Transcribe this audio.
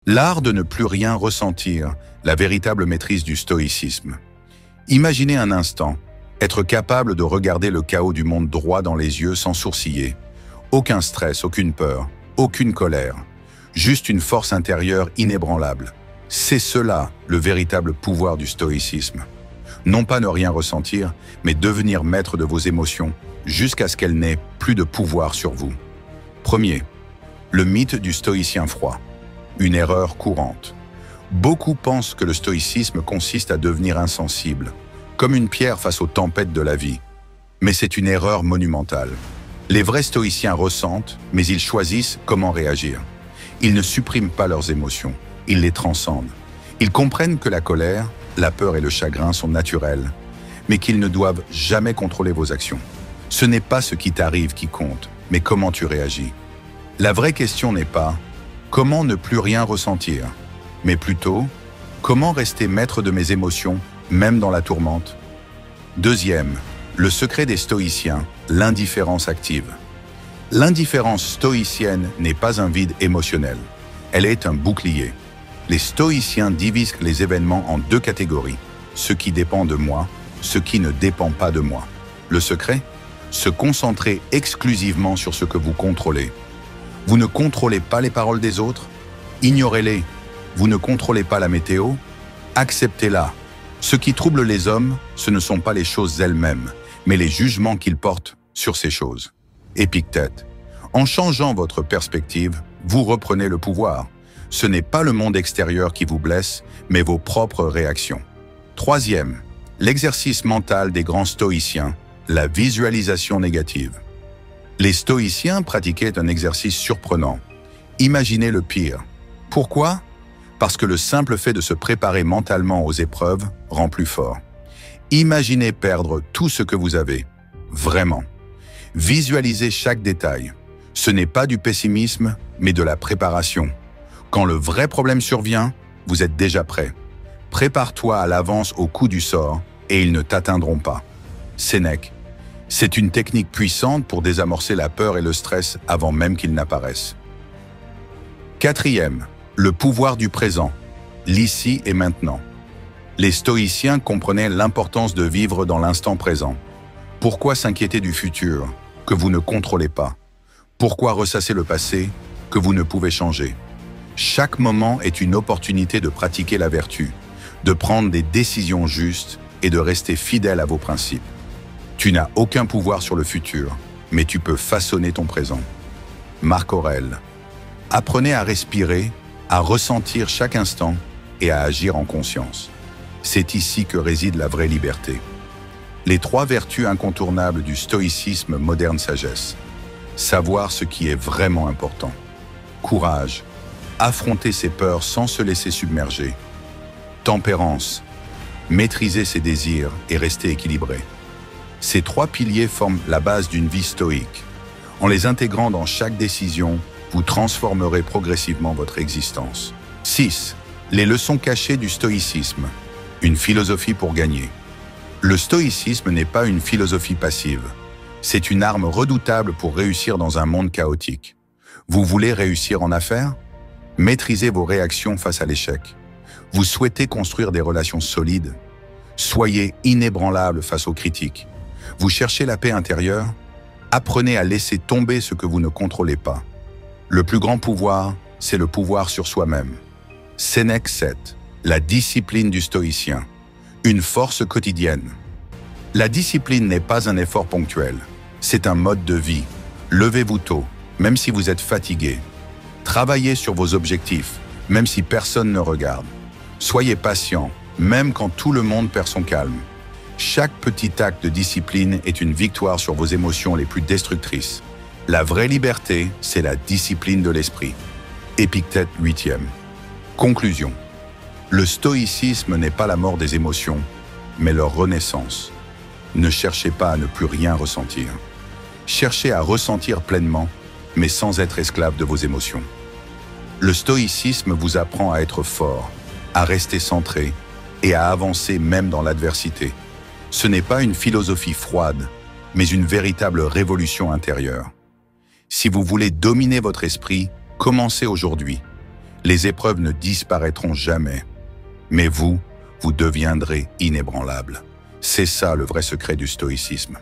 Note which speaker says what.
Speaker 1: L'art de ne plus rien ressentir, la véritable maîtrise du stoïcisme. Imaginez un instant, être capable de regarder le chaos du monde droit dans les yeux sans sourciller. Aucun stress, aucune peur, aucune colère. Juste une force intérieure inébranlable. C'est cela, le véritable pouvoir du stoïcisme. Non pas ne rien ressentir, mais devenir maître de vos émotions, jusqu'à ce qu'elles n'aient plus de pouvoir sur vous. Premier, le mythe du stoïcien froid. Une erreur courante. Beaucoup pensent que le stoïcisme consiste à devenir insensible, comme une pierre face aux tempêtes de la vie. Mais c'est une erreur monumentale. Les vrais stoïciens ressentent, mais ils choisissent comment réagir. Ils ne suppriment pas leurs émotions, ils les transcendent. Ils comprennent que la colère, la peur et le chagrin sont naturels, mais qu'ils ne doivent jamais contrôler vos actions. Ce n'est pas ce qui t'arrive qui compte, mais comment tu réagis. La vraie question n'est pas « comment ne plus rien ressentir ?» mais plutôt « comment rester maître de mes émotions, même dans la tourmente ?» Deuxième, le secret des stoïciens, l'indifférence active. L'indifférence stoïcienne n'est pas un vide émotionnel, elle est un bouclier. Les stoïciens divisent les événements en deux catégories, ce qui dépend de moi, ce qui ne dépend pas de moi. Le secret? Se concentrer exclusivement sur ce que vous contrôlez. Vous ne contrôlez pas les paroles des autres? Ignorez-les. Vous ne contrôlez pas la météo? Acceptez-la. Ce qui trouble les hommes, ce ne sont pas les choses elles-mêmes, mais les jugements qu'ils portent sur ces choses. Épictète. En changeant votre perspective, vous reprenez le pouvoir. Ce n'est pas le monde extérieur qui vous blesse, mais vos propres réactions. Troisième, l'exercice mental des grands stoïciens, la visualisation négative. Les stoïciens pratiquaient un exercice surprenant. Imaginez le pire. Pourquoi? Parce que le simple fait de se préparer mentalement aux épreuves rend plus fort. Imaginez perdre tout ce que vous avez. Vraiment. Visualisez chaque détail. Ce n'est pas du pessimisme, mais de la préparation. Quand le vrai problème survient, vous êtes déjà prêt. Prépare-toi à l'avance au coup du sort et ils ne t'atteindront pas. Sénèque. C'est une technique puissante pour désamorcer la peur et le stress avant même qu'ils n'apparaissent. Quatrième, le pouvoir du présent, l'ici et maintenant. Les stoïciens comprenaient l'importance de vivre dans l'instant présent. Pourquoi s'inquiéter du futur, que vous ne contrôlez pas? Pourquoi ressasser le passé, que vous ne pouvez changer? Chaque moment est une opportunité de pratiquer la vertu, de prendre des décisions justes et de rester fidèle à vos principes. Tu n'as aucun pouvoir sur le futur, mais tu peux façonner ton présent. Marc Aurèle. Apprenez à respirer, à ressentir chaque instant et à agir en conscience. C'est ici que réside la vraie liberté. Les trois vertus incontournables du stoïcisme moderne sagesse. Savoir ce qui est vraiment important. Courage. Affronter ses peurs sans se laisser submerger. Tempérance. Maîtriser ses désirs et rester équilibré. Ces trois piliers forment la base d'une vie stoïque. En les intégrant dans chaque décision, vous transformerez progressivement votre existence. 6. Les leçons cachées du stoïcisme. Une philosophie pour gagner. Le stoïcisme n'est pas une philosophie passive. C'est une arme redoutable pour réussir dans un monde chaotique. Vous voulez réussir en affaires? Maîtrisez vos réactions face à l'échec. Vous souhaitez construire des relations solides? Soyez inébranlable face aux critiques. Vous cherchez la paix intérieure? Apprenez à laisser tomber ce que vous ne contrôlez pas. Le plus grand pouvoir, c'est le pouvoir sur soi-même. Sénèque 7. La discipline du stoïcien. Une force quotidienne. La discipline n'est pas un effort ponctuel. C'est un mode de vie. Levez-vous tôt, même si vous êtes fatigué. Travaillez sur vos objectifs, même si personne ne regarde. Soyez patient, même quand tout le monde perd son calme. Chaque petit acte de discipline est une victoire sur vos émotions les plus destructrices. La vraie liberté, c'est la discipline de l'esprit. Épictète 8e. Conclusion. Le stoïcisme n'est pas la mort des émotions, mais leur renaissance. Ne cherchez pas à ne plus rien ressentir. Cherchez à ressentir pleinement, mais sans être esclave de vos émotions. Le stoïcisme vous apprend à être fort, à rester centré et à avancer même dans l'adversité. Ce n'est pas une philosophie froide, mais une véritable révolution intérieure. Si vous voulez dominer votre esprit, commencez aujourd'hui. Les épreuves ne disparaîtront jamais. Mais vous, vous deviendrez inébranlable. C'est ça le vrai secret du stoïcisme.